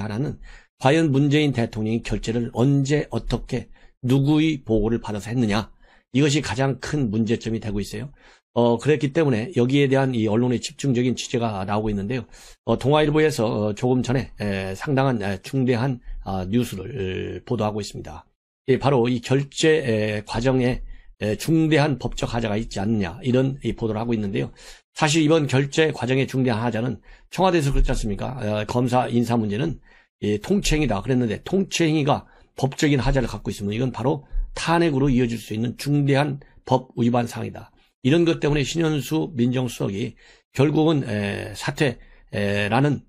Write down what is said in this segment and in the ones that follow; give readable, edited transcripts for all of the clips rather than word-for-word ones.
하나는 과연 문재인 대통령이 결재를 언제 어떻게 누구의 보고를 받아서 했느냐, 이것이 가장 큰 문제점이 되고 있어요. 그랬기 때문에 여기에 대한 이 언론의 집중적인 취재가 나오고 있는데요. 동아일보에서 조금 전에 상당한 중대한 뉴스를 보도하고 있습니다. 바로 이 결재 과정에 중대한 법적 하자가 있지 않느냐, 이런 보도를 하고 있는데요. 사실 이번 결재 과정의 중대한 하자는 청와대에서 그렇지 않습니까? 검사 인사 문제는 통치행위다 그랬는데, 통치행위가 법적인 하자를 갖고 있으면 이건 바로 탄핵으로 이어질 수 있는 중대한 법 위반 사항이다. 이런 것 때문에 신현수 민정수석이 결국은 사퇴라는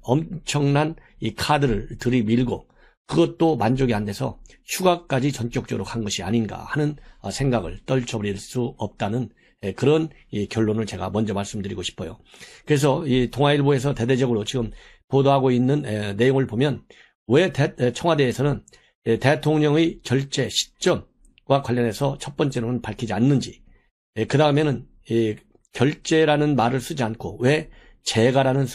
엄청난 이 카드를 들이밀고, 그것도 만족이 안 돼서 휴가까지 전격적으로 간 것이 아닌가 하는 생각을 떨쳐버릴 수 없다는 그런 결론을 제가 먼저 말씀드리고 싶어요. 그래서 이 동아일보에서 대대적으로 지금 보도하고 있는 내용을 보면, 왜 청와대에서는 대통령의 결재 시점과 관련해서 첫 번째로는 밝히지 않는지, 그 다음에는 결재라는 말을 쓰지 않고 왜 재가라는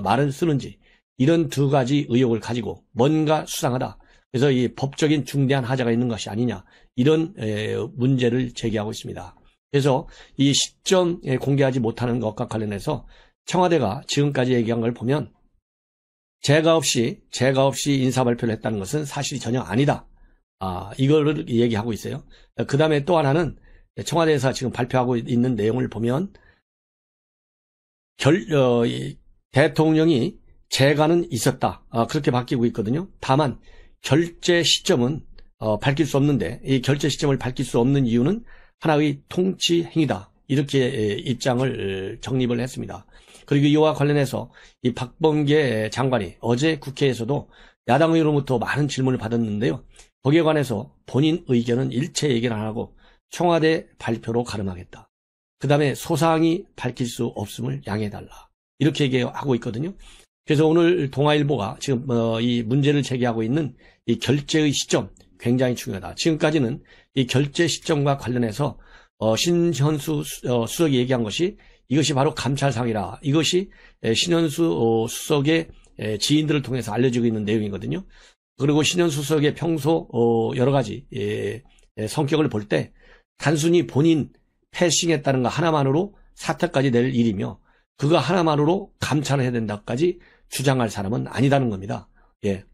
말을 쓰는지, 이런 두 가지 의혹을 가지고 뭔가 수상하다, 그래서 이 법적인 중대한 하자가 있는 것이 아니냐, 이런 문제를 제기하고 있습니다. 그래서 이 시점 공개하지 못하는 것과 관련해서 청와대가 지금까지 얘기한 걸 보면, 재가 없이 인사 발표를 했다는 것은 사실이 전혀 아니다, 이거를 얘기하고 있어요. 그 다음에 또 하나는 청와대에서 지금 발표하고 있는 내용을 보면, 대통령이 재가는 있었다, 그렇게 바뀌고 있거든요. 다만 결재 시점은 밝힐 수 없는데, 이 결재 시점을 밝힐 수 없는 이유는 하나의 통치 행위다, 이렇게 입장을 정립을 했습니다. 그리고 이와 관련해서 이 박범계 장관이 어제 국회에서도 야당 의원으로부터 많은 질문을 받았는데요. 거기에 관해서 본인 의견은 일체 얘기를 안 하고 청와대 발표로 가름하겠다, 그 다음에 소상히 밝힐 수 없음을 양해해달라, 이렇게 얘기하고 있거든요. 그래서 오늘 동아일보가 지금 이 문제를 제기하고 있는 이 결재의 시점 굉장히 중요하다. 지금까지는 이 결재 시점과 관련해서 신현수 수석이 얘기한 것이, 이것이 바로 감찰상이라, 이것이 신현수 수석의 지인들을 통해서 알려지고 있는 내용이거든요. 그리고 신현수 수석의 평소 여러 가지 성격을 볼 때 단순히 본인 패싱했다는 거 하나만으로 사퇴까지 낼 일이며, 그거 하나만으로 감찰을 해야 된다까지 주장할 사람은 아니다는 겁니다.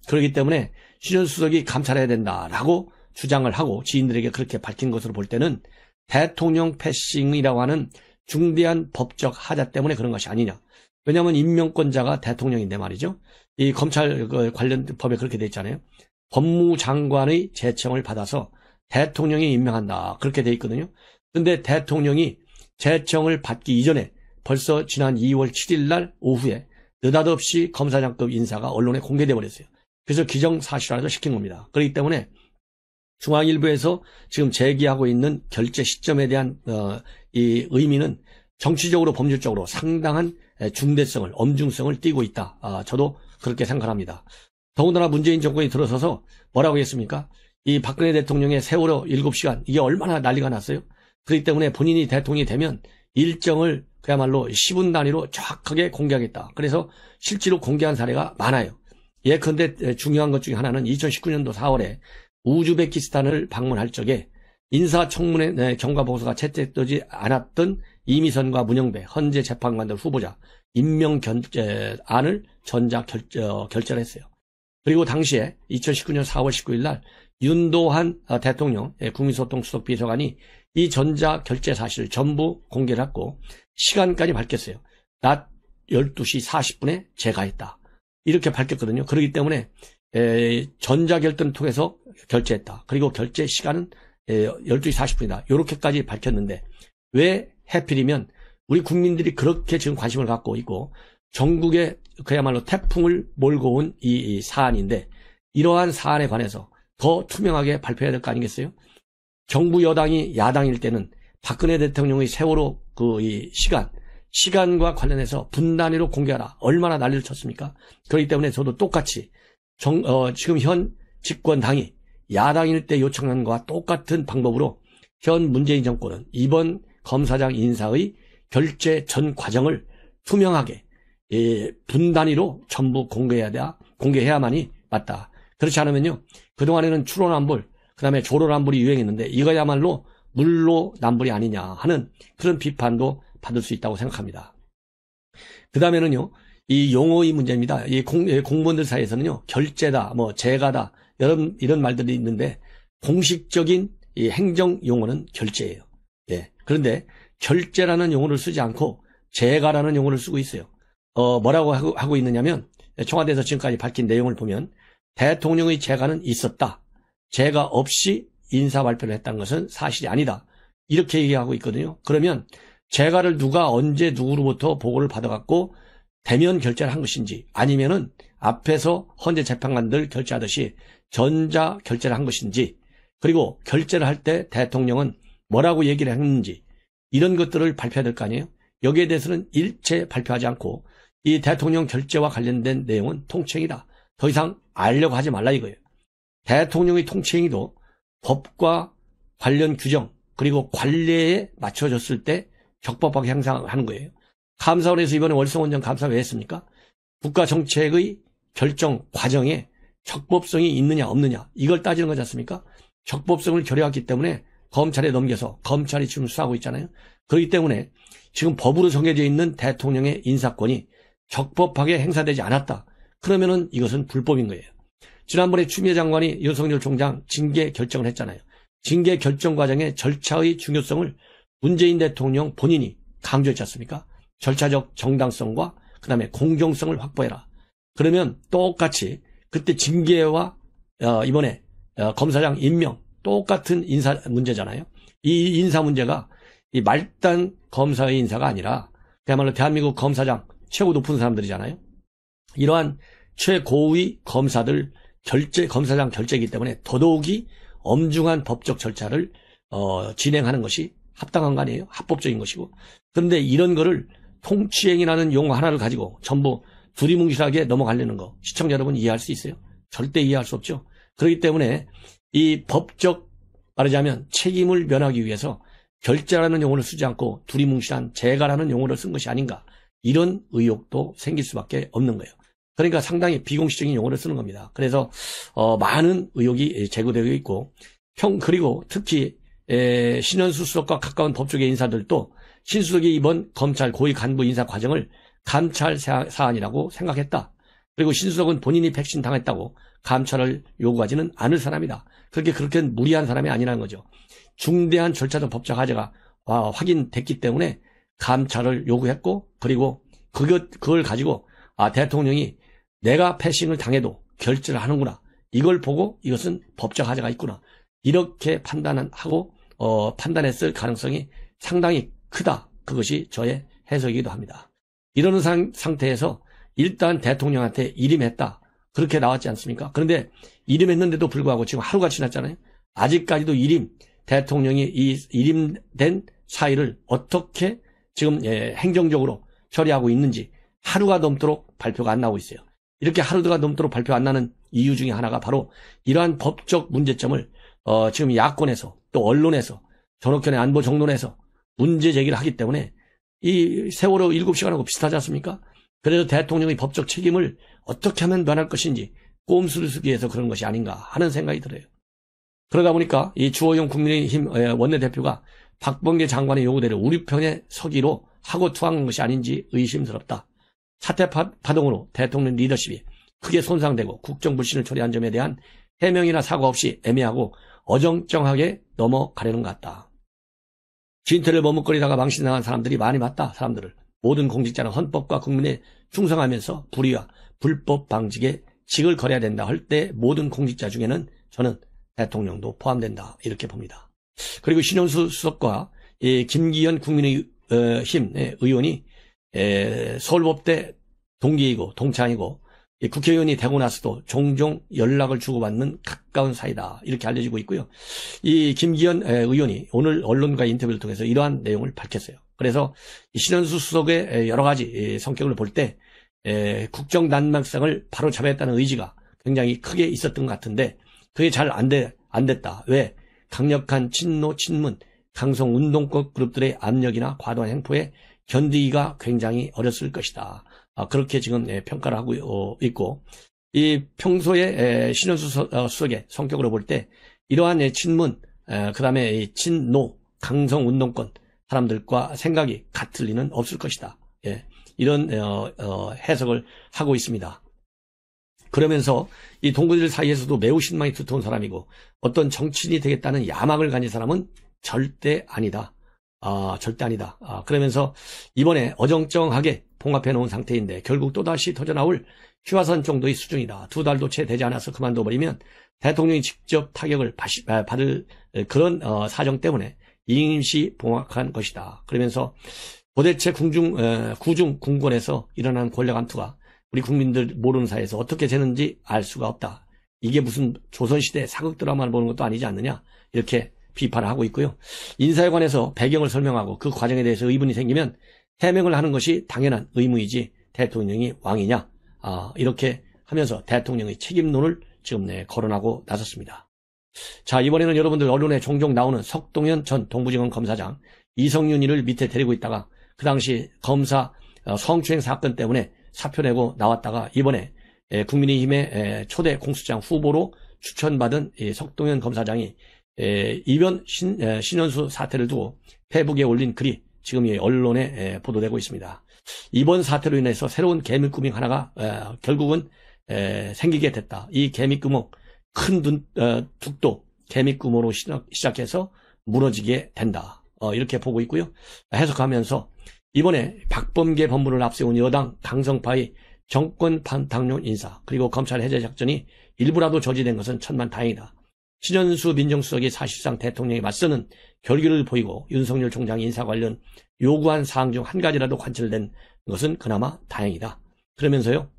그렇기 때문에 신현수 수석이 감찰해야 된다라고 주장을 하고 지인들에게 그렇게 밝힌 것으로 볼 때는 대통령 패싱이라고 하는 중대한 법적 하자 때문에 그런 것이 아니냐. 왜냐하면 임명권자가 대통령인데 말이죠. 이 검찰 관련 법에 그렇게 돼 있잖아요. 법무장관의 제청을 받아서 대통령이 임명한다, 그렇게 돼 있거든요. 그런데 대통령이 제청을 받기 이전에 벌써 지난 2월 7일 날 오후에 느닷없이 검사장급 인사가 언론에 공개돼 버렸어요. 그래서 기정사실화를 시킨 겁니다. 그렇기 때문에 중앙일보에서 지금 제기하고 있는 결재 시점에 대한 이 의미는 정치적으로 법률적으로 상당한 중대성을, 엄중성을 띠고 있다, 저도 그렇게 생각합니다. 더군다나 문재인 정권이 들어서서 뭐라고 했습니까? 이 박근혜 대통령의 세월호 7시간, 이게 얼마나 난리가 났어요. 그렇기 때문에 본인이 대통령이 되면 일정을 그야말로 10분 단위로 정확하게 공개하겠다. 그래서 실제로 공개한 사례가 많아요. 예컨대 중요한 것 중에 하나는 2019년도 4월에 우즈베키스탄을 방문할 적에 인사청문회 경과보고서가 채택되지 않았던 이미선과 문영배 헌재 재판관들 후보자 임명 안을 전자 결재를 했어요. 그리고 당시에 2019년 4월 19일 날 윤도한 대통령 국민소통 수석 비서관이 이 전자 결재 사실을 전부 공개를 했고 시간까지 밝혔어요. 낮 12시 40분에 제가했다, 이렇게 밝혔거든요. 그렇기 때문에 전자결단을 통해서 결제했다. 그리고 결제 시간은 12시 40분이다. 이렇게까지 밝혔는데, 왜 해필이면 우리 국민들이 그렇게 지금 관심을 갖고 있고 전국에 그야말로 태풍을 몰고 온 이 사안인데, 이러한 사안에 관해서 더 투명하게 발표해야 될 거 아니겠어요? 정부 여당이 야당일 때는 박근혜 대통령의 세월호 이 시간과 관련해서 분단위로 공개하라, 얼마나 난리를 쳤습니까? 그렇기 때문에 저도 똑같이 지금 현 집권당이 야당일 때 요청한 것과 똑같은 방법으로 현 문재인 정권은 이번 검사장 인사의 결재 전 과정을 투명하게 분단위로 전부 공개해야 공개해야만이 맞다. 그렇지 않으면요, 그동안에는 추로남불, 그 다음에 조로남불이 유행했는데 이거야말로 물로남불이 아니냐 하는 그런 비판도 받을 수 있다고 생각합니다. 그 다음에는요, 이 용어의 문제입니다. 이 공무원들 사이에서는요, 결제다, 뭐 재가다, 이런 말들이 있는데 공식적인 이 행정 용어는 결제예요. 예. 그런데 결제라는 용어를 쓰지 않고 재가라는 용어를 쓰고 있어요. 뭐라고 하고 있느냐면, 청와대에서 지금까지 밝힌 내용을 보면 대통령의 재가는 있었다. 재가 없이 인사 발표를 했다는 것은 사실이 아니다. 이렇게 얘기하고 있거든요. 그러면 재가를 누가 언제 누구로부터 보고를 받아갖고 대면 결제를 한 것인지, 아니면은 앞에서 헌재 재판관들 결제하듯이 전자 결제를 한 것인지, 그리고 결제를 할 때 대통령은 뭐라고 얘기를 했는지, 이런 것들을 발표해야 될 거 아니에요? 여기에 대해서는 일체 발표하지 않고 이 대통령 결제와 관련된 내용은 통치행위다. 더 이상 알려고 하지 말라 이거예요. 대통령의 통치행위도 법과 관련 규정 그리고 관례에 맞춰졌을 때 적법하게 행사하는 거예요. 감사원에서 이번에 월성원전 감사 왜 했습니까? 국가 정책의 결정 과정에 적법성이 있느냐 없느냐 이걸 따지는 거지 않습니까? 적법성을 결여했기 때문에 검찰에 넘겨서 검찰이 지금 수사하고 있잖아요. 그렇기 때문에 지금 법으로 정해져 있는 대통령의 인사권이 적법하게 행사되지 않았다. 그러면은 이것은 불법인 거예요. 지난번에 추미애 장관이 윤석열 총장 징계 결정을 했잖아요. 징계 결정 과정의 절차의 중요성을 문재인 대통령 본인이 강조했지 않습니까? 절차적 정당성과 그다음에 공정성을 확보해라. 그러면 똑같이 그때 징계와 이번에 검사장 임명 똑같은 인사 문제잖아요. 이 인사 문제가 이 말단 검사의 인사가 아니라 그야말로 대한민국 검사장 최고 높은 사람들이잖아요. 이러한 최고의 검사들 검사장 결재이기 때문에 더더욱이 엄중한 법적 절차를 진행하는 것이 합당한 거 아니에요? 합법적인 것이고. 그런데 이런 거를 통치행위라는 용어 하나를 가지고 전부 두리뭉실하게 넘어가려는 거 시청자 여러분 이해할 수 있어요? 절대 이해할 수 없죠. 그렇기 때문에 이 법적 말하자면 책임을 면하기 위해서 결제라는 용어를 쓰지 않고 두리뭉실한 재가라는 용어를 쓴 것이 아닌가, 이런 의혹도 생길 수밖에 없는 거예요. 그러니까 상당히 비공식적인 용어를 쓰는 겁니다. 그래서 많은 의혹이 제기되고 있고, 그리고 특히 신현수 수석과 가까운 법조계 인사들도 신수석이 이번 검찰 고위 간부 인사 과정을 감찰 사안이라고 생각했다. 그리고 신수석은 본인이 백신 당했다고 감찰을 요구하지는 않을 사람이다. 그렇게 무리한 사람이 아니라는 거죠. 중대한 절차적 법적 하자가 확인됐기 때문에 감찰을 요구했고, 그리고 그걸 가지고 대통령이 내가 패싱을 당해도 결제를 하는구나, 이걸 보고 이것은 법적 하자가 있구나, 이렇게 판단했을 가능성이 상당히 크다. 그것이 저의 해석이기도 합니다. 이러는 상태에서 일단 대통령한테 일임했다, 그렇게 나왔지 않습니까? 그런데 일임했는데도 불구하고 지금 하루가 지났잖아요. 아직까지도 대통령이 이 일임된 사의를 어떻게 지금 행정적으로 처리하고 있는지 하루가 넘도록 발표가 안 나오고 있어요. 이렇게 하루가 넘도록 발표 안 나는 이유 중에 하나가 바로 이러한 법적 문제점을 지금 야권에서 또 언론에서 전옥현의 안보 정론에서 문제 제기를 하기 때문에 이 세월호 7시간하고 비슷하지 않습니까? 그래서 대통령의 법적 책임을 어떻게 하면 면할 것인지 꼼수를 쓰기 위해서 그런 것이 아닌가 하는 생각이 들어요. 그러다 보니까 이 주호영 국민의힘 원내대표가 박범계 장관의 요구대로 우리 편에 서기로 하고 투항한 것이 아닌지 의심스럽다. 사태 파동으로 대통령 리더십이 크게 손상되고 국정불신을 초래한 점에 대한 해명이나 사과 없이 애매하고 어정쩡하게 넘어가려는 것 같다. 진퇴를 머뭇거리다가 망신당한 사람들이 많이 봤다. 사람들을. 모든 공직자는 헌법과 국민에 충성하면서 불의와 불법 방직에 직을 걸어야 된다 할 때 모든 공직자 중에는 저는 대통령도 포함된다, 이렇게 봅니다. 그리고 신현수 수석과 김기현 국민의힘 의원이 서울법대 동기이고 동창이고 국회의원이 되고 나서도 종종 연락을 주고받는 가까운 사이다, 이렇게 알려지고 있고요. 이 김기현 의원이 오늘 언론과 인터뷰를 통해서 이러한 내용을 밝혔어요. 그래서 신현수 수석의 여러 가지 성격을 볼 때 국정 난막상을 바로 잡아야겠다는 의지가 굉장히 크게 있었던 것 같은데 그게 잘 안 됐다. 왜? 강력한 친노, 친문, 강성 운동권 그룹들의 압력이나 과도한 행포에 견디기가 굉장히 어렸을 것이다. 그렇게 지금 평가를 하고 있고, 이 평소에 신현수 수석의 성격으로 볼 때 이러한 친문, 그 다음에 친노, 강성운동권 사람들과 생각이 같을 리는 없을 것이다. 예, 이런 해석을 하고 있습니다. 그러면서 이 동구들 사이에서도 매우 신망이 두터운 사람이고 어떤 정치인이 되겠다는 야망을 가진 사람은 절대 아니다. 절대 아니다. 그러면서 이번에 어정쩡하게 봉합해 놓은 상태인데 결국 또다시 터져나올 휴화선 정도의 수준이다. 2달도 채 되지 않아서 그만둬버리면 대통령이 직접 타격을 받을 그런 사정 때문에 임시 봉합한 것이다. 그러면서 도대체 구중 궁궐에서 일어난 권력 암투가 우리 국민들 모르는 사이에서 어떻게 되는지 알 수가 없다. 이게 무슨 조선시대 사극 드라마를 보는 것도 아니지 않느냐, 이렇게 비판을 하고 있고요. 인사에 관해서 배경을 설명하고 그 과정에 대해서 의문이 생기면 해명을 하는 것이 당연한 의무이지 대통령이 왕이냐, 이렇게 하면서 대통령의 책임론을 지금 거론하고 나섰습니다. 자, 이번에는 여러분들 언론에 종종 나오는 석동현 전 동부지검 검사장 이성윤이를 밑에 데리고 있다가 그 당시 검사 성추행 사건 때문에 사표 내고 나왔다가 이번에 국민의힘의 초대 공수장 후보로 추천받은 석동현 검사장이 이번 신현수 사태를 두고 페이북에 올린 글이 지금 언론에 보도되고 있습니다. 이번 사태로 인해서 새로운 개미구멍 하나가 결국은 생기게 됐다. 이 개미구멍, 큰 둑도 개미구멍으로 시작해서 무너지게 된다. 이렇게 보고 있고요. 해석하면서 이번에 박범계 법무를 앞세운 여당 강성파의 정권 반탁론 인사 그리고 검찰 해제 작전이 일부라도 저지된 것은 천만다행이다. 신현수 민정수석이 사실상 대통령에 맞서는 결기를 보이고 윤석열 총장 인사 관련 요구한 사항 중 한 가지라도 관철된 것은 그나마 다행이다. 그러면서요,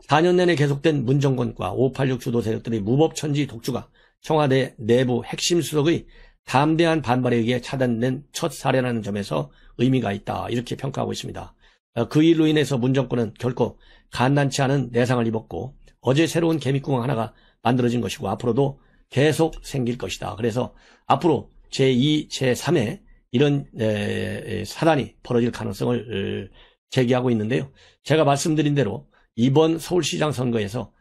4년 내내 계속된 문정권과 586 주도 세력들의 무법천지 독주가 청와대 내부 핵심 수석의 담대한 반발에 의해 차단된 첫 사례라는 점에서 의미가 있다. 이렇게 평가하고 있습니다. 그 일로 인해서 문정권은 결코 간단치 않은 내상을 입었고 어제 새로운 개미구멍 하나가 만들어진 것이고 앞으로도 계속 생길 것이다. 그래서 앞으로 제2, 제3의 이런 사단이 벌어질 가능성을 제기하고 있는데요. 제가 말씀드린 대로 이번 서울시장 선거에서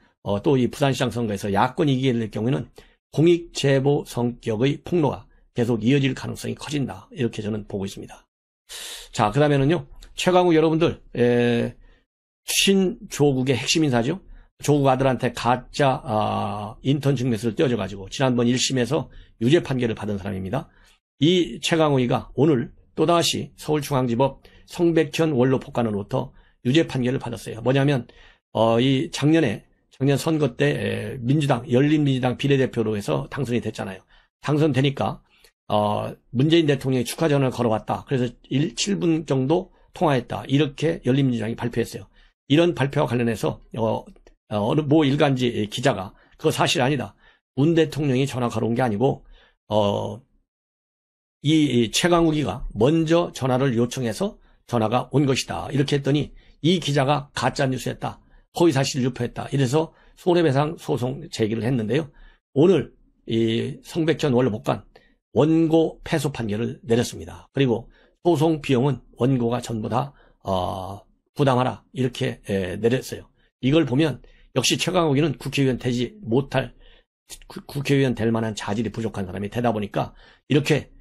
또 이 부산시장 선거에서 야권이 이기게 될 경우에는 공익제보 성격의 폭로가 계속 이어질 가능성이 커진다. 이렇게 저는 보고 있습니다. 자, 그 다음에는요, 최강욱 여러분들, 신조국의 핵심 인사죠. 조국 아들한테 가짜 인턴 증명서를 떼어줘가지고 지난번 1심에서 유죄 판결을 받은 사람입니다. 이 최강욱이가 오늘 또다시 서울중앙지법 성백현 원로 폭간으로부터 유죄 판결을 받았어요. 뭐냐면 이 작년 선거 때 민주당 열린민주당 비례대표로 해서 당선이 됐잖아요. 당선되니까 문재인 대통령이 축하 전화를 걸어왔다. 그래서 7분 정도 통화했다. 이렇게 열린민주당이 발표했어요. 이런 발표와 관련해서 어느 모 일간지 기자가 그거 사실 아니다. 문 대통령이 전화 걸어온 게 아니고 이 최강욱이가 먼저 전화를 요청해서 전화가 온 것이다. 이렇게 했더니 이 기자가 가짜 뉴스였다. 허위사실 유포했다. 이래서 손해배상 소송 제기를 했는데요. 오늘 이 성백현 원로 복관 원고 패소 판결을 내렸습니다. 그리고 소송 비용은 원고가 전부 다 부담하라 이렇게 내렸어요. 이걸 보면 역시 최강욱이는 국회의원 되지 못할, 국회의원 될 만한 자질이 부족한 사람이 되다 보니까 이렇게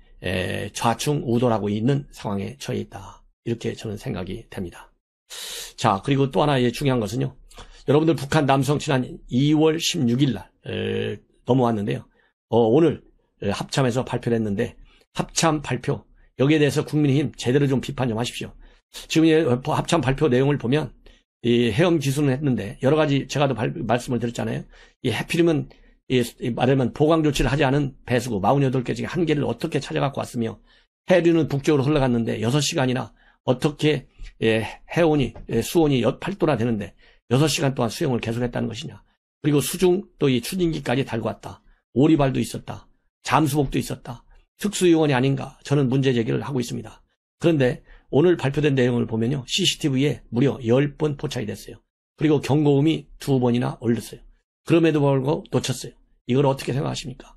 좌충우돌하고 있는 상황에 처해 있다. 이렇게 저는 생각이 됩니다. 자, 그리고 또 하나 중요한 것은요. 여러분들 북한 남성 지난 2월 16일 날 넘어왔는데요. 오늘 합참에서 발표를 했는데 합참 발표 여기에 대해서 국민의힘 제대로 좀 비판 좀 하십시오. 지금 합참 발표 내용을 보면 이 해엄 기수는 했는데 여러 가지 제가도 말씀을 드렸잖아요. 이 해필이면 말하면 보강 조치를 하지 않은 배수구 48개 중에 1개를 어떻게 찾아갖고 왔으며 해류는 북쪽으로 흘러갔는데 6시간이나 어떻게 해온이 수온이 8도나 되는데 6시간 동안 수영을 계속했다는 것이냐. 그리고 수중 또 이 추진기까지 달고 왔다. 오리발도 있었다. 잠수복도 있었다. 특수요원이 아닌가 저는 문제 제기를 하고 있습니다. 그런데 오늘 발표된 내용을 보면요. CCTV에 무려 10번 포착이 됐어요. 그리고 경고음이 2번이나 올렸어요. 그럼에도 불구하고 놓쳤어요. 이걸 어떻게 생각하십니까?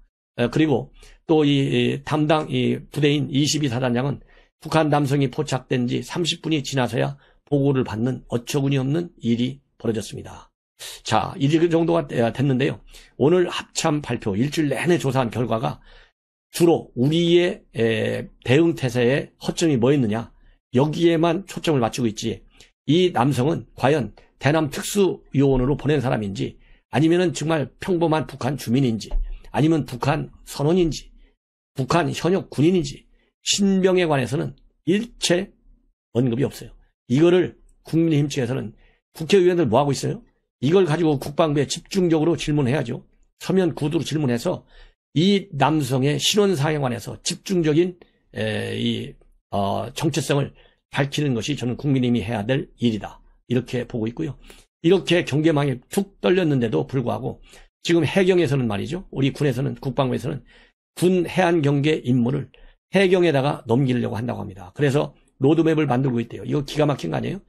그리고 또 이 담당 이 부대인 22사단장은 북한 남성이 포착된 지 30분이 지나서야 보고를 받는 어처구니 없는 일이 벌어졌습니다. 자, 이 정도가 됐는데요. 오늘 합참 발표 일주일 내내 조사한 결과가 주로 우리의 대응 태세에 허점이 뭐였느냐, 여기에만 초점을 맞추고 있지, 이 남성은 과연 대남 특수요원으로 보낸 사람인지, 아니면은 정말 평범한 북한 주민인지, 아니면 북한 선원인지, 북한 현역 군인인지, 신병에 관해서는 일체 언급이 없어요. 이거를 국민의힘 측에서는 국회의원들 뭐 하고 있어요? 이걸 가지고 국방부에 집중적으로 질문해야죠. 서면 구두로 질문해서 이 남성의 신원사항에 관해서 집중적인 정체성을 밝히는 것이 저는 국민의힘이 해야 될 일이다, 이렇게 보고 있고요. 이렇게 경계망이 툭 떨렸는데도 불구하고 지금 해경에서는 말이죠, 우리 군에서는, 국방부에서는 군 해안 경계 임무를 해경에다가 넘기려고 한다고 합니다. 그래서 로드맵을 만들고 있대요. 이거 기가 막힌 거 아니에요?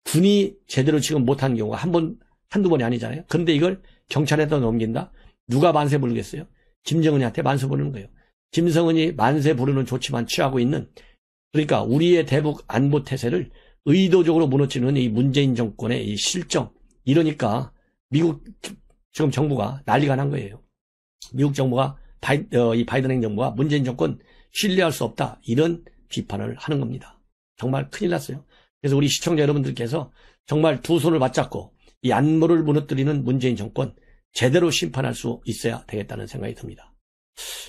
군이 제대로 지금 못한 경우가 한두 번이 아니잖아요. 그런데 이걸 경찰에다 넘긴다? 누가 만세 부르겠어요? 김정은이한테 만세 부르는 거예요. 김정은이 만세 부르는 조치만 취하고 있는, 그러니까 우리의 대북 안보 태세를 의도적으로 무너뜨리는 이 문재인 정권의 이 실정, 이러니까 미국 지금 정부가 난리가 난 거예요. 미국 정부가 이 바이든 행정부가 문재인 정권 신뢰할 수 없다, 이런 비판을 하는 겁니다. 정말 큰일 났어요. 그래서 우리 시청자 여러분들께서 정말 두 손을 맞잡고 이 안보를 무너뜨리는 문재인 정권 제대로 심판할 수 있어야 되겠다는 생각이 듭니다.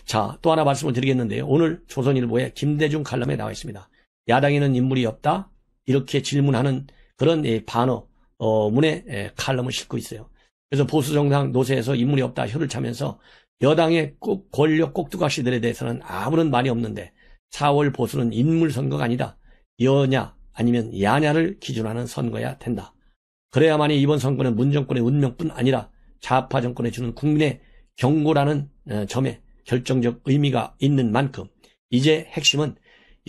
자, 또 하나 말씀을 드리겠는데요. 오늘 조선일보에 김대중 칼럼에 나와 있습니다. 야당에는 인물이 없다, 이렇게 질문하는 그런 반어문의 칼럼을 싣고 있어요. 그래서 보수정당 노세에서 인물이 없다 혀를 차면서 여당의 권력 꼭두각시들에 대해서는 아무런 말이 없는데 4월 보수는 인물 선거가 아니다, 여냐 아니면 야냐를 기준하는 선거야 된다. 그래야만이 이번 선거는 문 정권의 운명뿐 아니라 좌파 정권에 주는 국민의 경고라는 점에 결정적 의미가 있는 만큼 이제 핵심은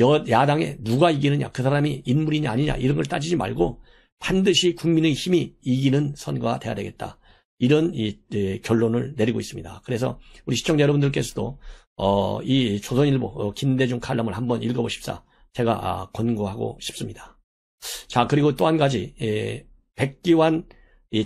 야당에 누가 이기느냐, 그 사람이 인물이냐 아니냐, 이런 걸 따지지 말고 반드시 국민의 힘이 이기는 선거가 돼야 되겠다, 이런 결론을 내리고 있습니다. 그래서 우리 시청자 여러분들께서도 이 조선일보 김대중 칼럼을 한번 읽어보십사, 제가 권고하고 싶습니다. 자, 그리고 또 한 가지, 백기환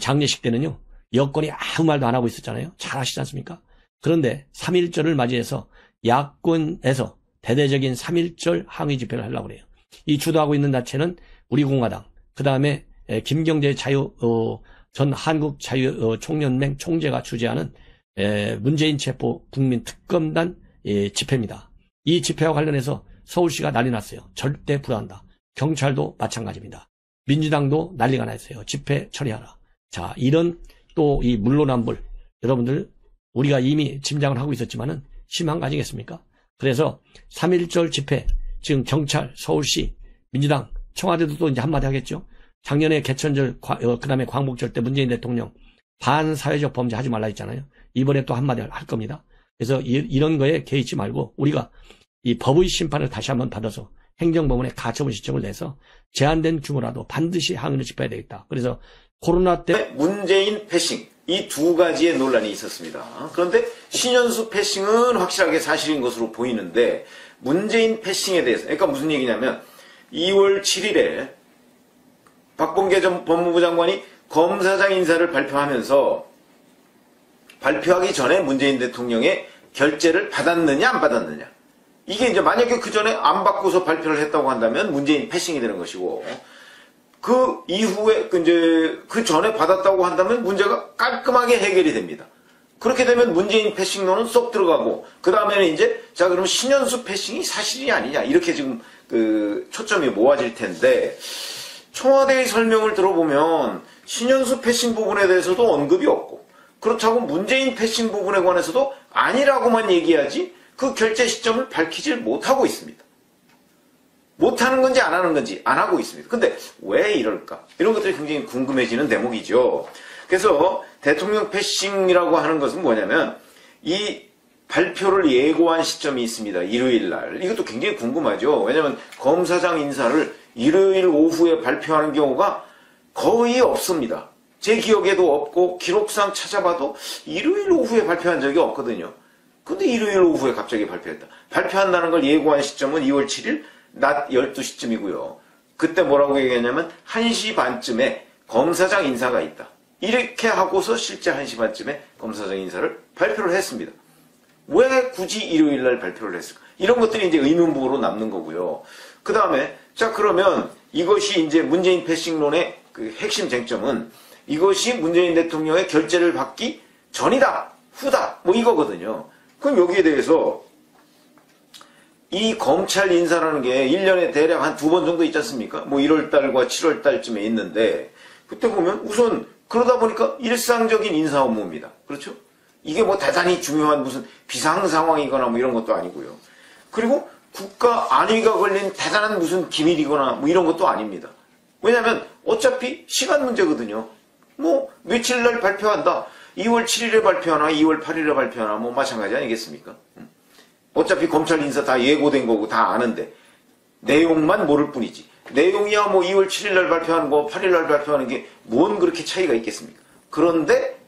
장례식 때는요, 여권이 아무 말도 안 하고 있었잖아요. 잘 아시지 않습니까? 그런데 3.1절을 맞이해서 야권에서 대대적인 3.1절 항의 집회를 하려고 그래요. 이 주도하고 있는 단체는 우리 공화당, 그 다음에 김경재 전 한국자유총연맹 총재가 주재하는 문재인 체포 국민특검단 집회입니다. 이 집회와 관련해서 서울시가 난리 났어요. 절대 불안한다. 경찰도 마찬가지입니다. 민주당도 난리가 났어요. 집회 처리하라. 자, 이런 또 이 물론환불, 여러분들 우리가 이미 짐작을 하고 있었지만은 심한 거 아니겠습니까? 그래서 3.1절 집회, 지금 경찰, 서울시, 민주당, 청와대도 또 이제 한마디 하겠죠. 작년에 개천절, 그 다음에 광복절 때 문재인 대통령 반사회적 범죄 하지 말라 했잖아요. 이번에 또 한마디 할 겁니다. 그래서 이런 거에 개의치 말고 우리가 이 법의 심판을 다시 한번 받아서 행정법원에 가처분 신청을 내서 제한된 규모라도 반드시 항의를 집어야 되겠다. 그래서 코로나 때 문재인 패싱, 이 두 가지의 논란이 있었습니다. 그런데 신현수 패싱은 확실하게 사실인 것으로 보이는데, 문재인 패싱에 대해서, 그러니까 무슨 얘기냐면 2월 7일에 박범계 전 법무부 장관이 검사장 인사를 발표하면서 발표하기 전에 문재인 대통령의 결재를 받았느냐 안 받았느냐, 이게 이제 만약에 그 전에 안 받고서 발표를 했다고 한다면 문재인 패싱이 되는 것이고, 그 이후에 그 전에 받았다고 한다면 문제가 깔끔하게 해결이 됩니다. 그렇게 되면 문재인 패싱론은 쏙 들어가고, 그 다음에는 이제 자 그럼 신현수 패싱이 사실이 아니냐, 이렇게 지금 초점이 모아질 텐데, 청와대의 설명을 들어보면 신현수 패싱 부분에 대해서도 언급이 없고, 그렇다고 문재인 패싱 부분에 관해서도 아니라고만 얘기하지 그 결재 시점을 밝히질 못하고 있습니다. 못하는 건지 안 하는 건지 안 하고 있습니다. 근데 왜 이럴까? 이런 것들이 굉장히 궁금해지는 대목이죠. 그래서 대통령 패싱이라고 하는 것은 뭐냐면, 이 발표를 예고한 시점이 있습니다. 일요일 날. 이것도 굉장히 궁금하죠. 왜냐하면 검사장 인사를 일요일 오후에 발표하는 경우가 거의 없습니다. 제 기억에도 없고 기록상 찾아봐도 일요일 오후에 발표한 적이 없거든요. 근데 일요일 오후에 갑자기 발표했다. 발표한다는 걸 예고한 시점은 2월 7일 낮 12시쯤이고요. 그때 뭐라고 얘기했냐면 1시 반쯤에 검사장 인사가 있다. 이렇게 하고서 실제 1시 반쯤에 검사장 인사를 발표를 했습니다. 왜 굳이 일요일 날 발표를 했을까? 이런 것들이 이제 의문부호로 남는 거고요. 그 다음에, 자, 그러면 이것이 이제 문재인 패싱론의 그 핵심 쟁점은 이것이 문재인 대통령의 결재를 받기 전이다, 후다, 뭐 이거거든요. 그럼 여기에 대해서 이 검찰 인사라는 게 1년에 대략 한 2번 정도 있지 않습니까? 뭐 1월달과 7월달쯤에 있는데, 그때 보면 우선 그러다 보니까 일상적인 인사 업무입니다. 그렇죠? 이게 뭐 대단히 중요한 무슨 비상 상황이거나 뭐 이런 것도 아니고요. 그리고 국가 안위가 걸린 대단한 무슨 기밀이거나 뭐 이런 것도 아닙니다. 왜냐하면 어차피 시간 문제거든요. 뭐 며칠 날 발표한다. 2월 7일에 발표하나 2월 8일에 발표하나 뭐 마찬가지 아니겠습니까? 어차피 검찰 인사 다 예고된 거고 다 아는데 내용만 모를 뿐이지. 내용이야 뭐 2월 7일 날 발표하는 거 8일 날 발표하는 게 뭔 그렇게 차이가 있겠습니까? 그런데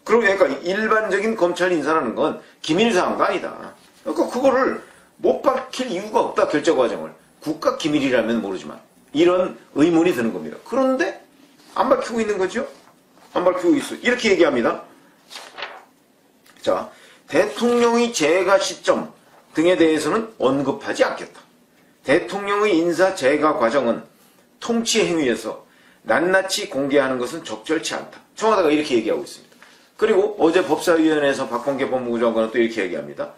그러니까 일반적인 검찰 인사라는 건 기밀사항도 아니다. 그러니까 그거를 못 밝힐 이유가 없다. 결재 과정을. 국가 기밀이라면 모르지만 이런 의문이 드는 겁니다. 그런데 안 밝히고 있는 거죠? 안 밝히고 있어요. 이렇게 얘기합니다. 자, 대통령의 재가 시점 등에 대해서는 언급하지 않겠다. 대통령의 인사 재가 과정은 통치 행위에서 낱낱이 공개하는 것은 적절치 않다. 청와대가 이렇게 얘기하고 있습니다. 그리고 어제 법사위원회에서 박범계 법무부 장관은 또 이렇게 얘기합니다.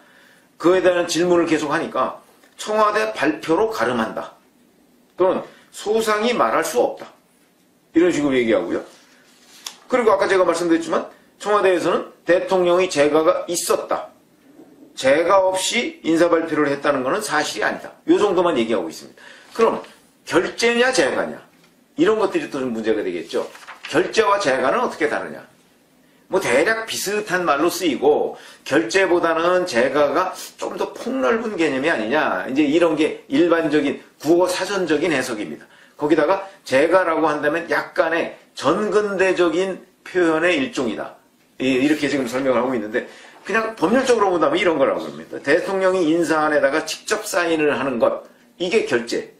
그에 대한 질문을 계속하니까 청와대 발표로 가름한다. 또는 소상히 말할 수 없다. 이런 식으로 얘기하고요. 그리고 아까 제가 말씀드렸지만 청와대에서는 대통령의 재가가 있었다. 재가 없이 인사발표를 했다는 것은 사실이 아니다. 이 정도만 얘기하고 있습니다. 그럼 결재냐 재가냐 이런 것들이 또 좀 문제가 되겠죠. 결재와 재가는 어떻게 다르냐. 뭐 대략 비슷한 말로 쓰이고 결재보다는 재가가 좀 더 폭넓은 개념이 아니냐. 이제 이런 게 일반적인 국어 사전적인 해석입니다. 거기다가 재가라고 한다면 약간의 전근대적인 표현의 일종이다. 이렇게 지금 설명을 하고 있는데 그냥 법률적으로 본다면 이런 거라고 합니다. 대통령이 인사안에다가 직접 사인을 하는 것, 이게 결재.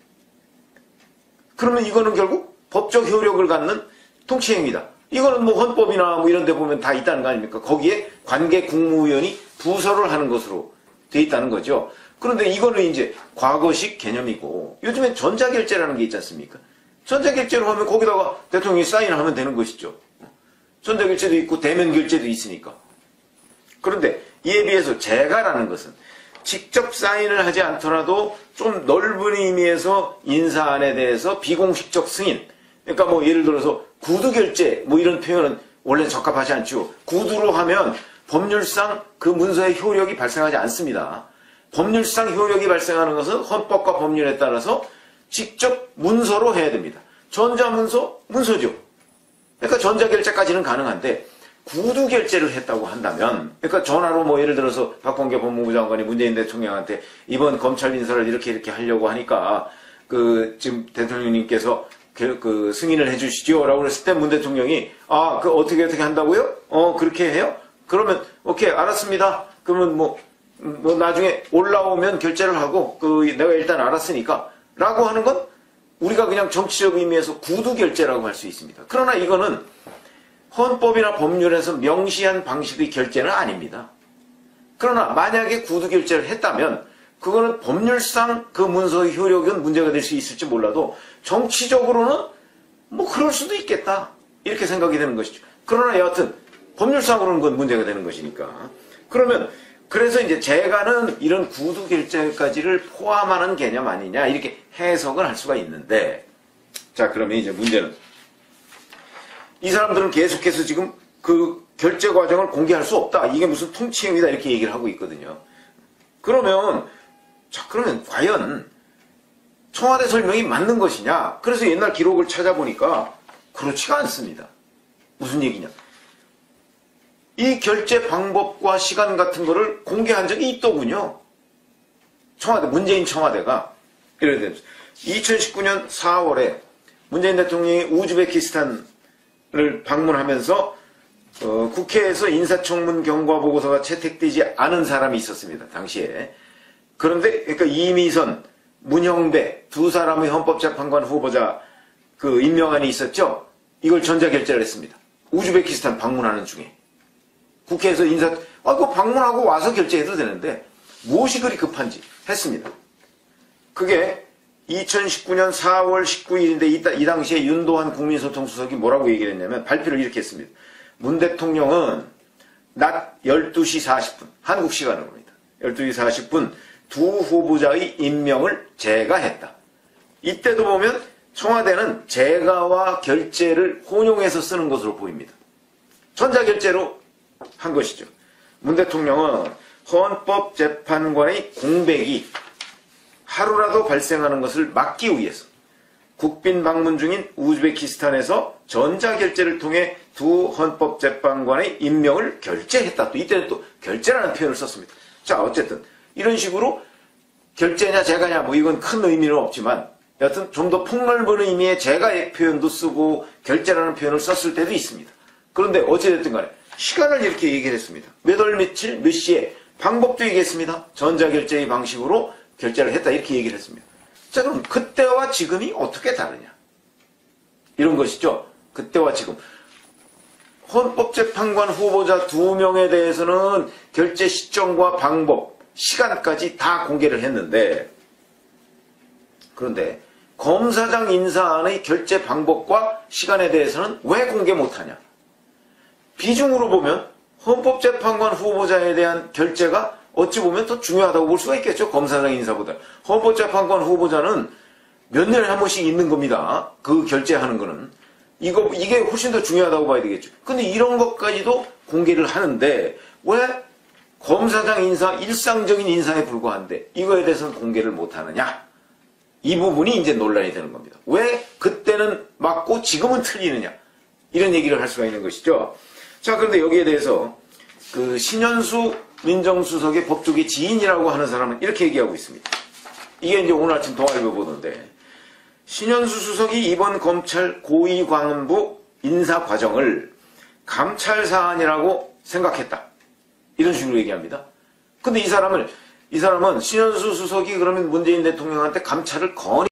그러면 이거는 결국 법적 효력을 갖는 통치행위다. 이거는 뭐 헌법이나 뭐 이런 데 보면 다 있다는 거 아닙니까? 거기에 관계 국무위원이 부서를 하는 것으로 돼 있다는 거죠. 그런데 이거는 이제 과거식 개념이고 요즘엔 전자결제라는 게 있지 않습니까? 전자결제로 하면 거기다가 대통령이 사인을 하면 되는 것이죠. 전자결제도 있고 대면결제도 있으니까. 그런데 이에 비해서 재가라는 것은 직접 사인을 하지 않더라도 좀 넓은 의미에서 인사안에 대해서 비공식적 승인. 그러니까 뭐 예를 들어서 구두결제 뭐 이런 표현은 원래 적합하지 않죠. 구두로 하면 법률상 그 문서의 효력이 발생하지 않습니다. 법률상 효력이 발생하는 것은 헌법과 법률에 따라서 직접 문서로 해야 됩니다. 전자문서, 문서죠. 그러니까 전자결제까지는 가능한데 구두결제를 했다고 한다면 그러니까 전화로 뭐 예를 들어서 박범계 법무부 장관이 문재인 대통령한테 이번 검찰 인사를 이렇게 하려고 하니까 그 지금 대통령님께서 그 승인을 해주시죠 라고 했을 때 문 대통령이 그 어떻게 한다고요? 그렇게 해요? 그러면 오케이 알았습니다. 그러면 뭐 나중에 올라오면 결제를 하고 내가 일단 알았으니까 라고 하는 건 우리가 그냥 정치적 의미에서 구두결제라고 할 수 있습니다. 그러나 이거는 헌법이나 법률에서 명시한 방식의 결제는 아닙니다. 그러나 만약에 구두결제를 했다면 그거는 법률상 그 문서의 효력은 문제가 될 수 있을지 몰라도 정치적으로는 뭐 그럴 수도 있겠다 이렇게 생각이 되는 것이죠. 그러나 여하튼 법률상으로는 그건 문제가 되는 것이니까. 그러면 그래서 이제 재가는 이런 구두결제까지를 포함하는 개념 아니냐 이렇게 해석을 할 수가 있는데 자 그러면 이제 문제는 이 사람들은 계속해서 지금 그 결제 과정을 공개할 수 없다. 이게 무슨 통치행위다 이렇게 얘기를 하고 있거든요. 그러면 과연 청와대 설명이 맞는 것이냐? 그래서 옛날 기록을 찾아보니까 그렇지가 않습니다. 무슨 얘기냐? 이 결제 방법과 시간 같은 거를 공개한 적이 있더군요. 문재인 청와대가. 예를 들어서 2019년 4월에 문재인 대통령이 우즈베키스탄을 방문하면서 국회에서 인사청문 경과보고서가 채택되지 않은 사람이 있었습니다. 당시에. 그런데 그러니까 이미선, 문형배 두 사람의 헌법재판관 후보자 그 임명안이 있었죠. 이걸 전자결제를 했습니다. 우즈베키스탄 방문하는 중에 국회에서 그거 방문하고 와서 결제해도 되는데 무엇이 그리 급한지 했습니다. 그게 2019년 4월 19일인데 이 당시에 윤도한 국민소통수석이 뭐라고 얘기를 했냐면 발표를 이렇게 했습니다. 문 대통령은 낮 12시 40분 한국 시간으로입니다. 12시 40분 두 후보자의 임명을 재가했다. 이때도 보면 청와대는 재가와 결제를 혼용해서 쓰는 것으로 보입니다. 전자결제로 한 것이죠. 문 대통령은 헌법재판관의 공백이 하루라도 발생하는 것을 막기 위해서 국빈 방문 중인 우즈베키스탄에서 전자결제를 통해 두 헌법재판관의 임명을 결재했다. 또 이때는 또 결재라는 표현을 썼습니다. 자, 어쨌든 이런 식으로 결재냐 재가냐 뭐 이건 큰 의미는 없지만 여하튼 좀 더 폭넓은 의미의 재가의 표현도 쓰고 결재라는 표현을 썼을 때도 있습니다. 그런데 어찌됐든 간에 시간을 이렇게 얘기를 했습니다. 몇 월 며칠 몇 시에 방법도 얘기했습니다. 전자결제의 방식으로 결제를 했다 이렇게 얘기를 했습니다. 자, 그럼 그때와 지금이 어떻게 다르냐 이런 것이죠. 그때와 지금 헌법재판관 후보자 2명에 대해서는 결제 시점과 방법, 시간까지 다 공개를 했는데 그런데 검사장 인사안의 결제 방법과 시간에 대해서는 왜 공개 못하냐. 비중으로 보면 헌법재판관 후보자에 대한 결제가 어찌 보면 더 중요하다고 볼 수가 있겠죠. 검사장 인사보다. 헌법재판관 후보자는 몇 년에 한 번씩 있는 겁니다. 그 결제하는 거는. 이게 훨씬 더 중요하다고 봐야 되겠죠. 근데 이런 것까지도 공개를 하는데 왜 검사장 인사, 일상적인 인사에 불과한데 이거에 대해서는 공개를 못하느냐. 이 부분이 이제 논란이 되는 겁니다. 왜 그때는 맞고 지금은 틀리느냐. 이런 얘기를 할 수가 있는 것이죠. 자, 그런데 여기에 대해서 그 신현수 민정수석의 법조계 지인이라고 하는 사람은 이렇게 얘기하고 있습니다. 이게 이제 오늘 아침 동아일보 보도인데 신현수 수석이 이번 검찰 고위관부 인사 과정을 감찰 사안이라고 생각했다. 이런 식으로 얘기합니다. 근데 이 사람은 신현수 수석이 그러면 문재인 대통령한테 감찰을 건의